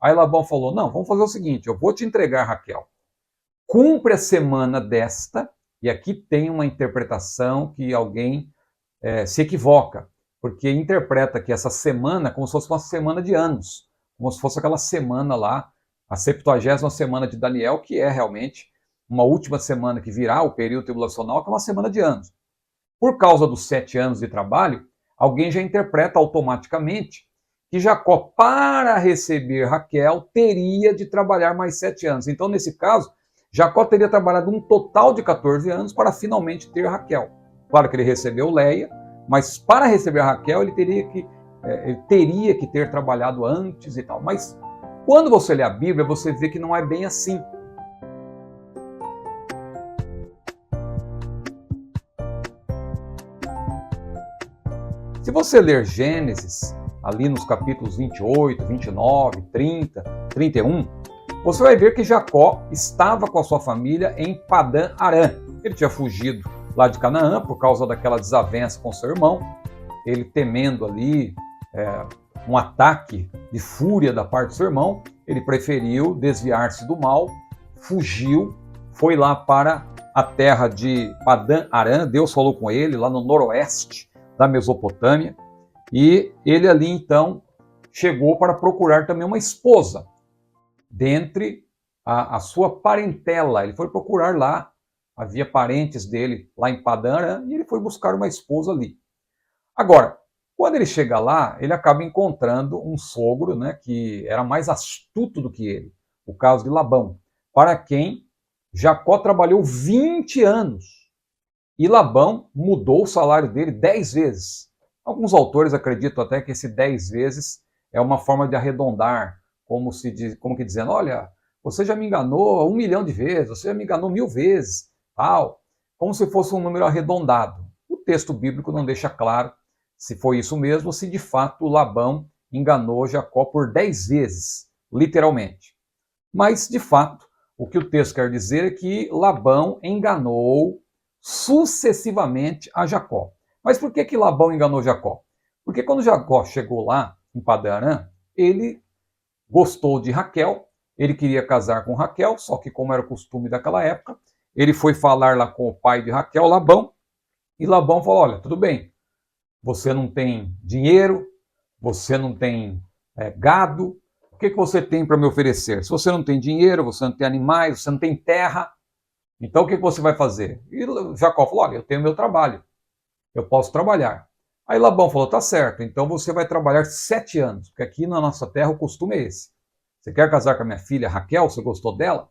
Aí Labão falou, não, vamos fazer o seguinte, eu vou te entregar Raquel. Cumpre a semana desta, e aqui tem uma interpretação que alguém se equivoca, porque interpreta que essa semana como se fosse uma semana de anos, como se fosse aquela semana lá, a 70ª semana de Daniel, que é realmente uma última semana que virá o período tribulacional, que é uma semana de anos. Por causa dos 7 anos de trabalho, alguém já interpreta automaticamente que Jacó, para receber Raquel, teria de trabalhar mais 7 anos. Então, nesse caso, Jacó teria trabalhado um total de 14 anos para finalmente ter Raquel. Claro que ele recebeu Leia, mas para receber Raquel ele teria que ter trabalhado antes e tal. Mas quando você lê a Bíblia, você vê que não é bem assim. Se você ler Gênesis, ali nos capítulos 28, 29, 30, 31, você vai ver que Jacó estava com a sua família em Padã Arã. Ele tinha fugido lá de Canaã por causa daquela desavença com seu irmão, ele temendo ali um ataque de fúria da parte do seu irmão, ele preferiu desviar-se do mal, fugiu, foi lá para a terra de Padã Arã, Deus falou com ele lá no noroeste da Mesopotâmia, e ele ali então chegou para procurar também uma esposa dentre a sua parentela. Ele foi procurar lá, havia parentes dele lá em Padã Arã, e ele foi buscar uma esposa ali. Agora, quando ele chega lá, ele acaba encontrando um sogro, né, que era mais astuto do que ele, o caso de Labão, para quem Jacó trabalhou 20 anos. E Labão mudou o salário dele 10 vezes. Alguns autores acreditam até que esse 10 vezes é uma forma de arredondar, como que dizendo, olha, você já me enganou 1 milhão de vezes, você já me enganou 1000 vezes, tal, como se fosse um número arredondado. O texto bíblico não deixa claro se foi isso mesmo ou se de fato Labão enganou Jacó por 10 vezes, literalmente. Mas, de fato, o que o texto quer dizer é que Labão enganou sucessivamente a Jacó. Mas por que Labão enganou Jacó? Porque quando Jacó chegou lá, em Padã Arã, ele gostou de Raquel, ele queria casar com Raquel, só que como era o costume daquela época, ele foi falar lá com o pai de Raquel, Labão, e Labão falou, olha, tudo bem, você não tem dinheiro, você não tem gado, o que você tem para me oferecer? Se você não tem dinheiro, você não tem animais, você não tem terra, então o que você vai fazer? E Jacó falou, olha, eu tenho meu trabalho, eu posso trabalhar. Aí Labão falou, tá certo, então você vai trabalhar 7 anos, porque aqui na nossa terra o costume é esse. Você quer casar com a minha filha Raquel, você gostou dela?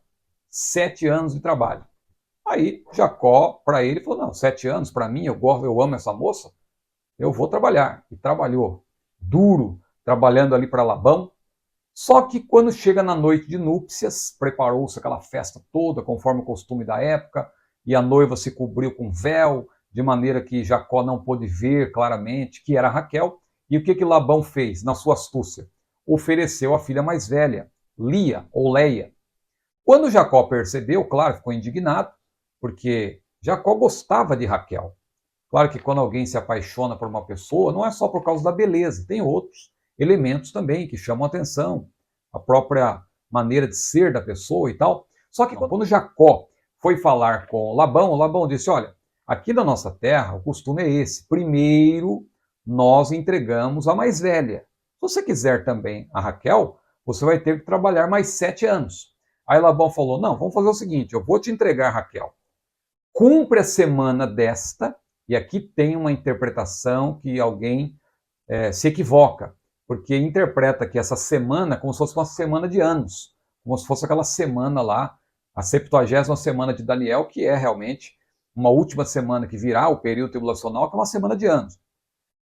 7 anos de trabalho. Aí Jacó, para ele, falou, não, 7 anos, para mim, eu amo essa moça, eu vou trabalhar. E trabalhou duro, trabalhando ali para Labão. Só que quando chega na noite de núpcias, preparou-se aquela festa toda, conforme o costume da época, e a noiva se cobriu com véu, de maneira que Jacó não pôde ver claramente que era Raquel. E o que Labão fez na sua astúcia? Ofereceu a filha mais velha, Lia ou Leia. Quando Jacó percebeu, claro, ficou indignado, porque Jacó gostava de Raquel. Claro que quando alguém se apaixona por uma pessoa, não é só por causa da beleza, tem outros elementos também que chamam a atenção, a própria maneira de ser da pessoa e tal. Só que quando Jacó foi falar com Labão, Labão disse, olha, aqui na nossa terra o costume é esse, primeiro nós entregamos a mais velha. Se você quiser também a Raquel, você vai ter que trabalhar mais 7 anos. Aí Labão falou, não, vamos fazer o seguinte, eu vou te entregar a Raquel. Cumpre a semana desta, e aqui tem uma interpretação que alguém se equivoca, porque interpreta que essa semana como se fosse uma semana de anos, como se fosse aquela semana lá, a 70ª semana de Daniel, que é realmente uma última semana que virá o período tribulacional, que é uma semana de anos.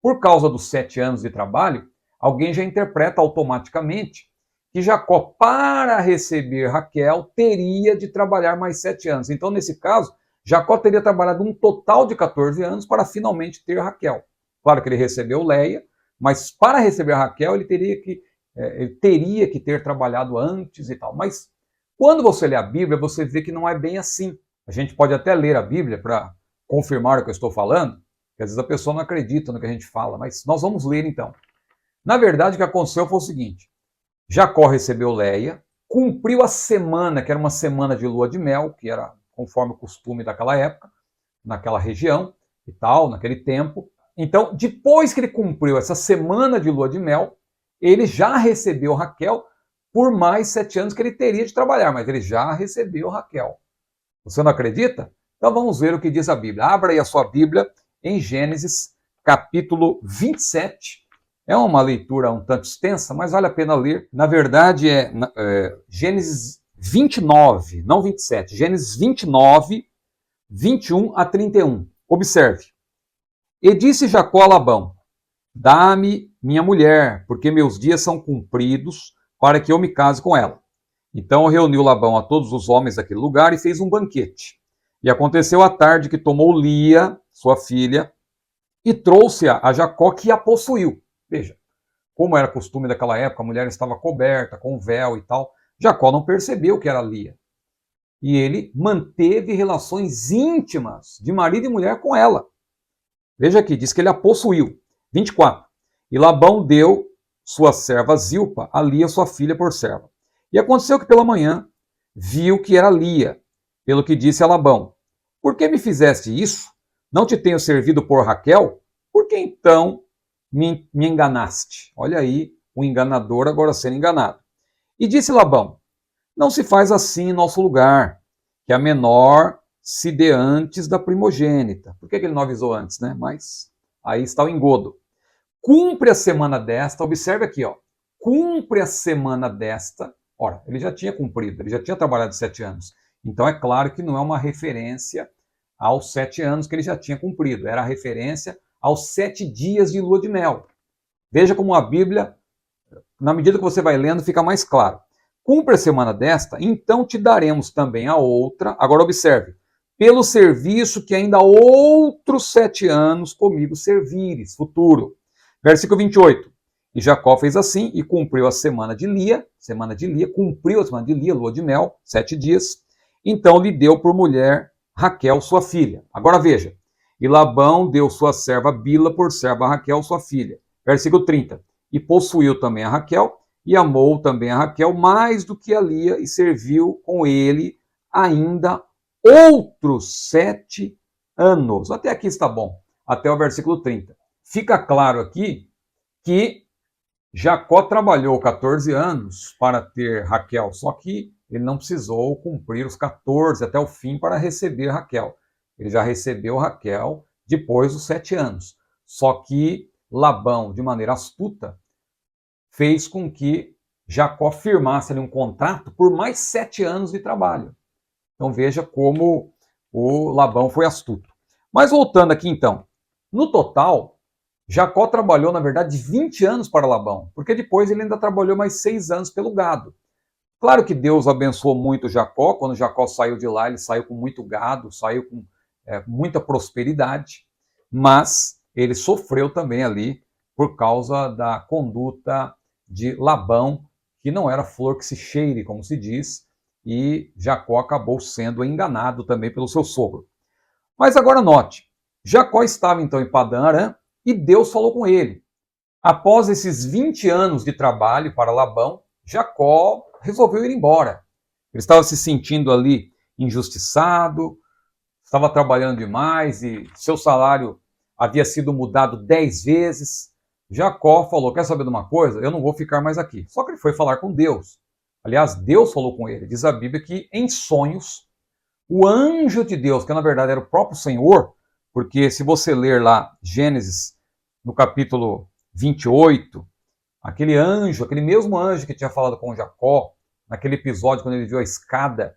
Por causa dos 7 anos de trabalho, alguém já interpreta automaticamente que Jacó, para receber Raquel, teria de trabalhar mais 7 anos. Então, nesse caso, Jacó teria trabalhado um total de 14 anos para finalmente ter Raquel. Claro que ele recebeu Leia, mas para receber Raquel ele teria que ter trabalhado antes e tal. Mas quando você lê a Bíblia, você vê que não é bem assim. A gente pode até ler a Bíblia para confirmar o que eu estou falando, porque às vezes a pessoa não acredita no que a gente fala, mas nós vamos ler então. Na verdade, o que aconteceu foi o seguinte, Jacó recebeu Leia, cumpriu a semana, que era uma semana de lua de mel, que era conforme o costume daquela época, naquela região e tal, naquele tempo. Então, depois que ele cumpriu essa semana de lua de mel, ele já recebeu Raquel por mais 7 anos que ele teria de trabalhar, mas ele já recebeu Raquel. Você não acredita? Então vamos ver o que diz a Bíblia. Abra aí a sua Bíblia em Gênesis, capítulo 27. É uma leitura um tanto extensa, mas vale a pena ler. Na verdade, Gênesis 29, não 27. Gênesis 29, 21 a 31. Observe. E disse Jacó a Labão: dá-me minha mulher, porque meus dias são cumpridos para que eu me case com ela. Então reuniu Labão a todos os homens daquele lugar e fez um banquete. E aconteceu à tarde que tomou Lia, sua filha, e trouxe-a a Jacó, que a possuiu. Veja, como era costume daquela época, a mulher estava coberta com véu e tal. Jacó não percebeu que era Lia. E ele manteve relações íntimas de marido e mulher com ela. Veja aqui, diz que ele a possuiu. 24. E Labão deu sua serva Zilpa a Lia, sua filha, por serva. E aconteceu que pela manhã viu que era Lia, pelo que disse a Labão: por que me fizeste isso? Não te tenho servido por Raquel? Por que então me enganaste? Olha aí, o enganador agora sendo enganado. E disse Labão: não se faz assim em nosso lugar, que a menor se dê antes da primogênita. Por que ele não avisou antes, né? Mas aí está o engodo. Cumpre a semana desta, observe aqui, ó. Cumpre a semana desta. Ora, ele já tinha cumprido, ele já tinha trabalhado 7 anos. Então é claro que não é uma referência aos 7 anos que ele já tinha cumprido. Era a referência aos 7 dias de lua de mel. Veja como a Bíblia, na medida que você vai lendo, fica mais claro. Cumpre a semana desta, então te daremos também a outra. Agora observe. Pelo serviço que ainda outros 7 anos comigo servires. Futuro. Versículo 28. E Jacó fez assim e cumpriu a semana de Lia, cumpriu a semana de Lia, lua de mel, 7 dias. Então lhe deu por mulher Raquel, sua filha. Agora veja. E Labão deu sua serva Bila por serva a Raquel, sua filha. Versículo 30. E possuiu também a Raquel, e amou também a Raquel mais do que a Lia, e serviu com ele ainda outros 7 anos. Até aqui está bom. Até o versículo 30. Fica claro aqui que Jacó trabalhou 14 anos para ter Raquel, só que ele não precisou cumprir os 14 até o fim para receber Raquel. Ele já recebeu Raquel depois dos 7 anos. Só que Labão, de maneira astuta, fez com que Jacó firmasse ali um contrato por mais 7 anos de trabalho. Então veja como o Labão foi astuto. Mas voltando aqui então, no total, Jacó trabalhou, na verdade, 20 anos para Labão, porque depois ele ainda trabalhou mais 6 anos pelo gado. Claro que Deus abençoou muito Jacó, quando Jacó saiu de lá, ele saiu com muito gado, saiu com muita prosperidade, mas ele sofreu também ali por causa da conduta de Labão, que não era flor que se cheire, como se diz, e Jacó acabou sendo enganado também pelo seu sogro. Mas agora note, Jacó estava então em Padã Arã, e Deus falou com ele. Após esses 20 anos de trabalho para Labão, Jacó resolveu ir embora. Ele estava se sentindo ali injustiçado, estava trabalhando demais e seu salário havia sido mudado 10 vezes. Jacó falou, quer saber de uma coisa? Eu não vou ficar mais aqui. Só que ele foi falar com Deus. Aliás, Deus falou com ele. Diz a Bíblia que em sonhos, o anjo de Deus, que na verdade era o próprio Senhor, porque se você ler lá Gênesis, no capítulo 28, aquele mesmo anjo que tinha falado com Jacó, naquele episódio quando ele viu a escada,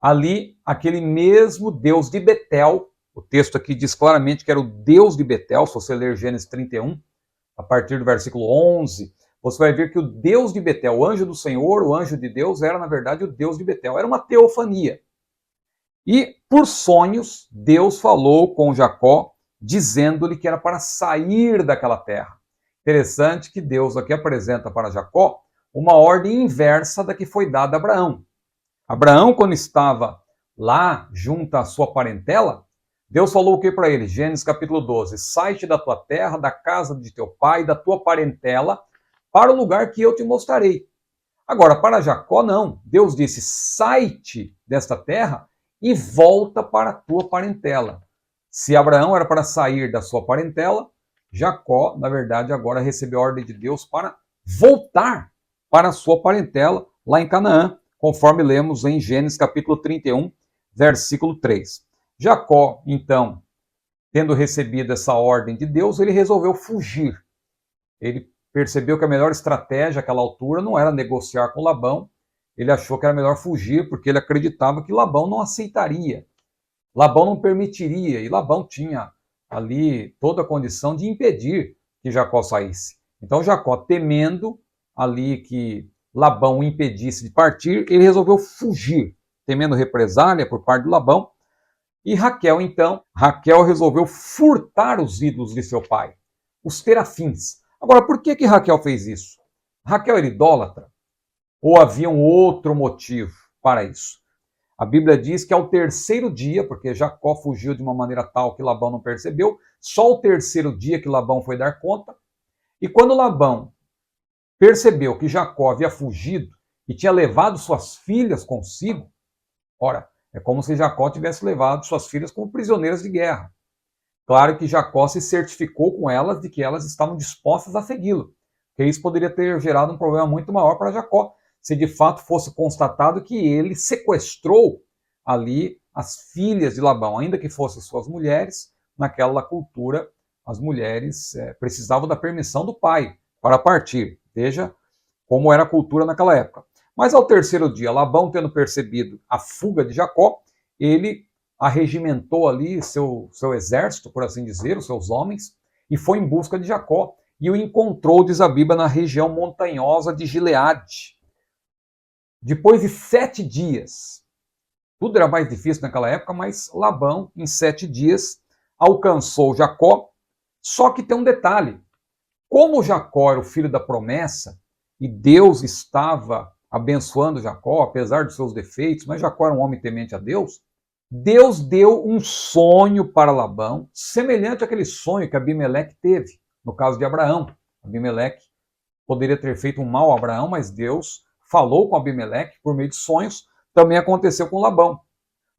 ali aquele mesmo Deus de Betel, o texto aqui diz claramente que era o Deus de Betel, se você ler Gênesis 31, a partir do versículo 11, você vai ver que o Deus de Betel, o anjo do Senhor, o anjo de Deus, era na verdade o Deus de Betel, era uma teofania. E por sonhos, Deus falou com Jacó, dizendo-lhe que era para sair daquela terra. Interessante que Deus aqui apresenta para Jacó uma ordem inversa da que foi dada a Abraão. Abraão, quando estava lá junto à sua parentela, Deus falou o que para ele? Gênesis capítulo 12. Sai-te da tua terra, da casa de teu pai, da tua parentela, para o lugar que eu te mostrarei. Agora, para Jacó, não. Deus disse, sai-te desta terra e volta para a tua parentela. Se Abraão era para sair da sua parentela, Jacó, na verdade, agora recebeu a ordem de Deus para voltar para a sua parentela lá em Canaã, conforme lemos em Gênesis capítulo 31, versículo 3. Jacó, então, tendo recebido essa ordem de Deus, ele resolveu fugir. Ele percebeu que a melhor estratégia àquela altura não era negociar com Labão, ele achou que era melhor fugir, porque ele acreditava que Labão não aceitaria, Labão não permitiria, e Labão tinha ali toda a condição de impedir que Jacó saísse. Então Jacó, temendo ali que Labão o impedisse de partir, ele resolveu fugir, temendo represália por parte de Labão. E Raquel, então, Raquel resolveu furtar os ídolos de seu pai, os terafins. Agora, por que Raquel fez isso? Raquel era idólatra? Ou havia um outro motivo para isso? A Bíblia diz que ao terceiro dia, porque Jacó fugiu de uma maneira tal que Labão não percebeu, só o terceiro dia que Labão foi dar conta. E quando Labão percebeu que Jacó havia fugido e tinha levado suas filhas consigo, ora, é como se Jacó tivesse levado suas filhas como prisioneiras de guerra. Claro que Jacó se certificou com elas de que elas estavam dispostas a segui-lo, porque isso poderia ter gerado um problema muito maior para Jacó, se de fato fosse constatado que ele sequestrou ali as filhas de Labão, ainda que fossem suas mulheres. Naquela cultura, as mulheres precisavam da permissão do pai para partir. Veja como era a cultura naquela época. Mas ao terceiro dia, Labão, tendo percebido a fuga de Jacó, ele arregimentou ali seu exército, por assim dizer, os seus homens, e foi em busca de Jacó. E o encontrou, diz a Bíblia, na região montanhosa de Gileade. Depois de 7 dias, tudo era mais difícil naquela época, mas Labão, em 7 dias, alcançou Jacó. Só que tem um detalhe: como Jacó era o filho da promessa, e Deus estava abençoando Jacó, apesar dos seus defeitos, mas Jacó era um homem temente a Deus, Deus deu um sonho para Labão, semelhante àquele sonho que Abimeleque teve, no caso de Abraão. Abimeleque poderia ter feito um mal a Abraão, mas Deus falou com Abimeleque por meio de sonhos. Também aconteceu com Labão.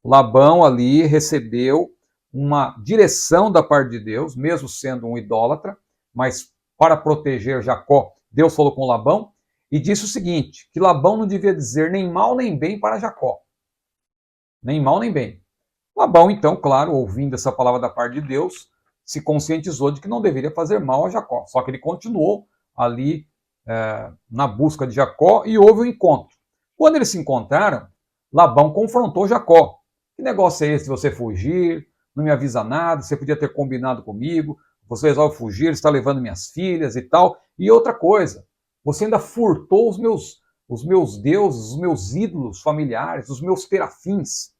Labão ali recebeu uma direção da parte de Deus, mesmo sendo um idólatra, mas para proteger Jacó, Deus falou com Labão e disse o seguinte, que Labão não devia dizer nem mal nem bem para Jacó. Nem mal nem bem. Labão, então, claro, ouvindo essa palavra da parte de Deus, se conscientizou de que não deveria fazer mal a Jacó. Só que ele continuou ali na busca de Jacó e houve um encontro. Quando eles se encontraram, Labão confrontou Jacó. Que negócio é esse de você fugir? Não me avisa nada, você podia ter combinado comigo, você resolve fugir, está levando minhas filhas e tal. E outra coisa, você ainda furtou os meus deuses, os meus ídolos familiares, os meus terafins.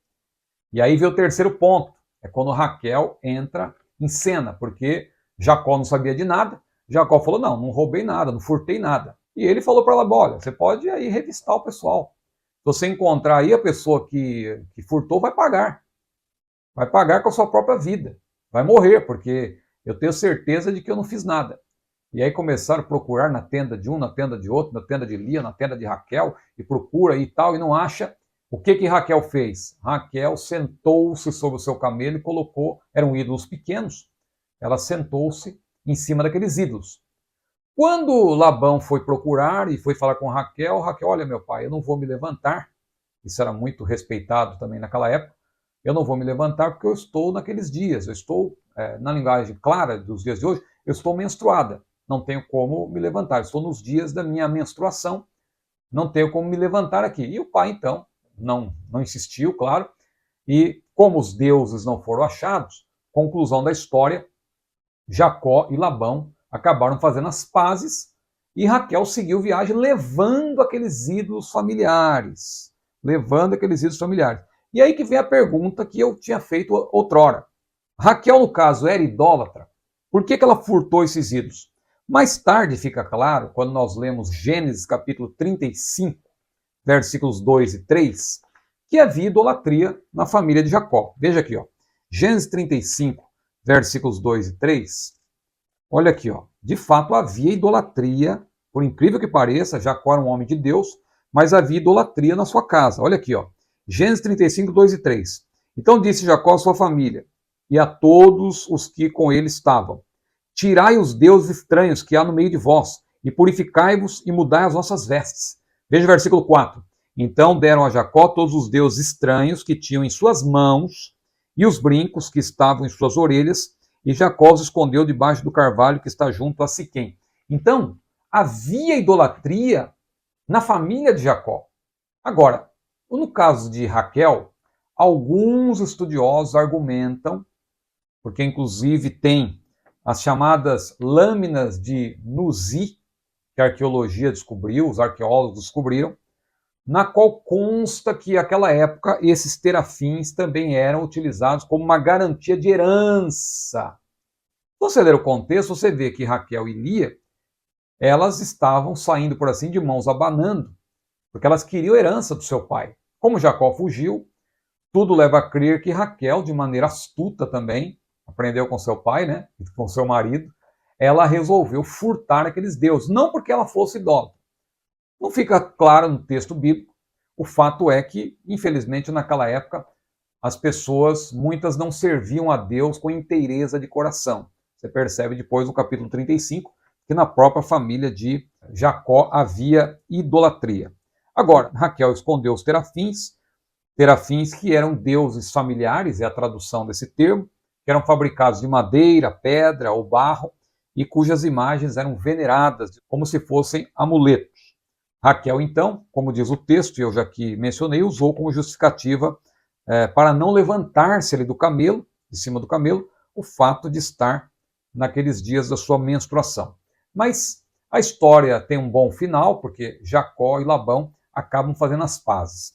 E aí vem o terceiro ponto, é quando Raquel entra em cena, porque Jacó não sabia de nada. Jacó falou, não roubei nada, não furtei nada. E ele falou para Labão, olha, você pode aí revistar o pessoal. Se você encontrar aí a pessoa que furtou, vai pagar. Vai pagar com a sua própria vida. Vai morrer, porque eu tenho certeza de que eu não fiz nada. E aí começaram a procurar na tenda de um, na tenda de outro, na tenda de Lia, na tenda de Raquel, e procura e tal, e não acha. O que Raquel fez? Raquel sentou-se sobre o seu camelo e colocou, eram ídolos pequenos, ela sentou-se em cima daqueles ídolos. Quando Labão foi procurar e foi falar com Raquel, olha meu pai, eu não vou me levantar, isso era muito respeitado também naquela época, eu não vou me levantar porque eu estou naqueles dias, eu estou, na linguagem clara dos dias de hoje, eu estou menstruada, não tenho como me levantar, eu estou nos dias da minha menstruação, não tenho como me levantar aqui. E o pai então não insistiu, claro, e como os deuses não foram achados, conclusão da história, Jacó e Labão acabaram fazendo as pazes e Raquel seguiu viagem levando aqueles ídolos familiares. E aí que vem a pergunta que eu tinha feito outrora. Raquel, no caso, era idólatra? Por que ela furtou esses ídolos? Mais tarde fica claro, quando nós lemos Gênesis capítulo 35, versículos 2 e 3, que havia idolatria na família de Jacó. Veja aqui, ó. Gênesis 35, versículos 2 e 3. Olha aqui, ó. De fato havia idolatria, por incrível que pareça, Jacó era um homem de Deus, mas havia idolatria na sua casa. Olha aqui, ó. Gênesis 35, 2 e 3. Então disse Jacó à sua família e a todos os que com ele estavam: tirai os deuses estranhos que há no meio de vós, e purificai-vos e mudai as vossas vestes. Veja o versículo 4. Então deram a Jacó todos os deuses estranhos que tinham em suas mãos e os brincos que estavam em suas orelhas, e Jacó os escondeu debaixo do carvalho que está junto a Siquém. Então, havia idolatria na família de Jacó. Agora, no caso de Raquel, alguns estudiosos argumentam, porque inclusive tem as chamadas lâminas de Nuzi, que a arqueologia descobriu, os arqueólogos descobriram, na qual consta que naquela época esses terafins também eram utilizados como uma garantia de herança. Se você ler o contexto, você vê que Raquel e Lia, elas estavam saindo, por assim, de mãos abanando, porque elas queriam herança do seu pai. Como Jacó fugiu, tudo leva a crer que Raquel, de maneira astuta também, aprendeu com seu pai, né, com seu marido, ela resolveu furtar aqueles deuses, não porque ela fosse idólatra. Não fica claro no texto bíblico. O fato é que, infelizmente, naquela época, as pessoas, muitas não serviam a Deus com inteireza de coração. Você percebe depois no capítulo 35 que na própria família de Jacó havia idolatria. Agora, Raquel escondeu os terafins que eram deuses familiares, é a tradução desse termo, que eram fabricados de madeira, pedra ou barro, e cujas imagens eram veneradas como se fossem amuletos. Raquel, então, como diz o texto, e eu já aqui mencionei, usou como justificativa para não levantar-se ali do camelo, de cima do camelo, o fato de estar naqueles dias da sua menstruação. Mas a história tem um bom final, porque Jacó e Labão acabam fazendo as pazes.